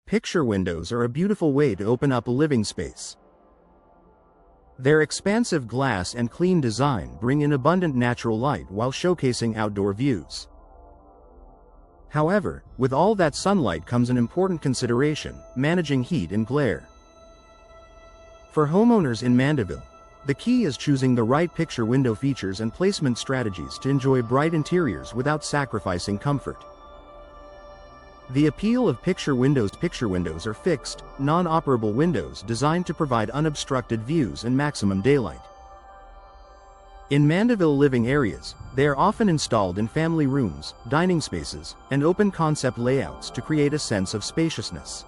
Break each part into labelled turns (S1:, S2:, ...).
S1: Picture windows are a beautiful way to open up a living space. Their expansive glass and clean design bring in abundant natural light while showcasing outdoor views. However, with all that sunlight comes an important consideration: managing heat and glare. For homeowners in Mandeville, the key is choosing the right picture window features and placement strategies to enjoy bright interiors without sacrificing comfort. The appeal of picture windows are fixed, non-operable windows designed to provide unobstructed views and maximum daylight. In Mandeville living areas, they are often installed in family rooms, dining spaces, and open-concept layouts to create a sense of spaciousness.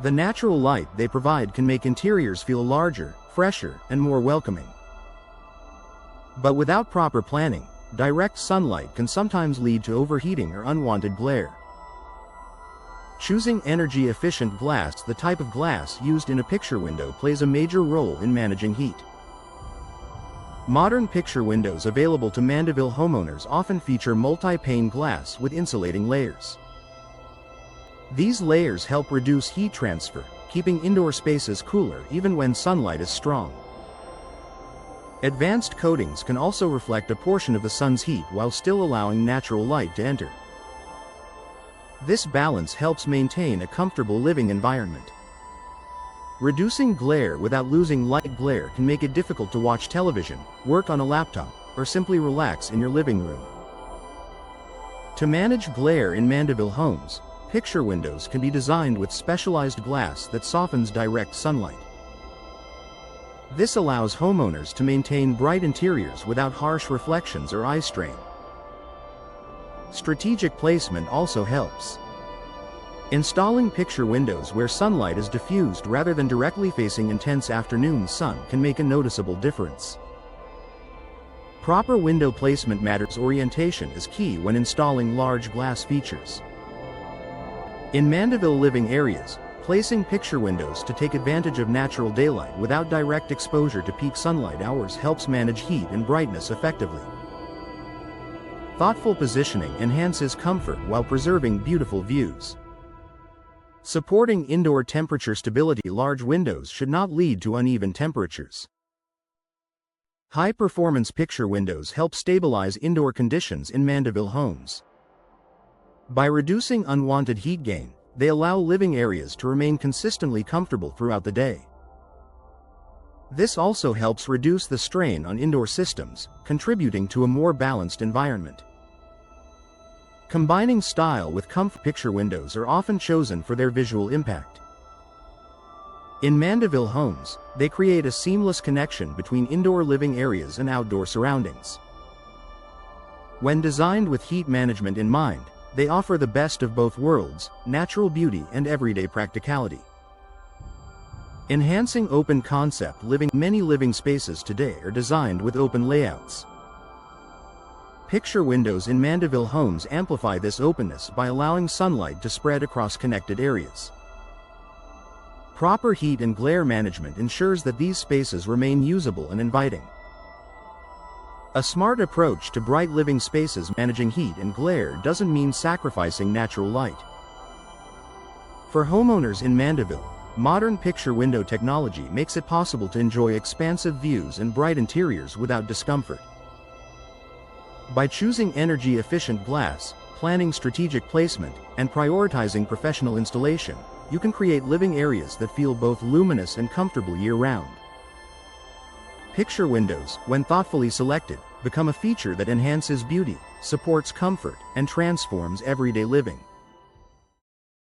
S1: The natural light they provide can make interiors feel larger, fresher, and more welcoming. But without proper planning, direct sunlight can sometimes lead to overheating or unwanted glare. Choosing energy-efficient glass, the type of glass used in a picture window, plays a major role in managing heat. Modern picture windows available to Mandeville homeowners often feature multi-pane glass with insulating layers. These layers help reduce heat transfer, keeping indoor spaces cooler even when sunlight is strong. Advanced coatings can also reflect a portion of the sun's heat while still allowing natural light to enter. This balance helps maintain a comfortable living environment. Reducing glare without losing light glare can make it difficult to watch television, work on a laptop, or simply relax in your living room. To manage glare in Mandeville homes, picture windows can be designed with specialized glass that softens direct sunlight. This allows homeowners to maintain bright interiors without harsh reflections or eye strain. Strategic placement also helps. Installing picture windows where sunlight is diffused rather than directly facing intense afternoon sun can make a noticeable difference. Proper window placement matters. Orientation is key when installing large glass features. In Mandeville living areas, placing picture windows to take advantage of natural daylight without direct exposure to peak sunlight hours helps manage heat and brightness effectively. Thoughtful positioning enhances comfort while preserving beautiful views. Supporting indoor temperature stability, large windows should not lead to uneven temperatures. High-performance picture windows help stabilize indoor conditions in Mandeville homes. By reducing unwanted heat gain, they allow living areas to remain consistently comfortable throughout the day. This also helps reduce the strain on indoor systems, contributing to a more balanced environment. Combining style with comfort, picture windows are often chosen for their visual impact. In Mandeville homes, they create a seamless connection between indoor living areas and outdoor surroundings. When designed with heat management in mind, they offer the best of both worlds: natural beauty and everyday practicality. Enhancing open concept living. Many living spaces today are designed with open layouts. Picture windows in Mandeville homes amplify this openness by allowing sunlight to spread across connected areas. Proper heat and glare management ensures that these spaces remain usable and inviting. A smart approach to bright living spaces. Managing heat and glare doesn't mean sacrificing natural light. For homeowners in Mandeville, modern picture window technology makes it possible to enjoy expansive views and bright interiors without discomfort. By choosing energy-efficient glass, planning strategic placement, and prioritizing professional installation, you can create living areas that feel both luminous and comfortable year-round. Picture windows, when thoughtfully selected, become a feature that enhances beauty, supports comfort, and transforms everyday living.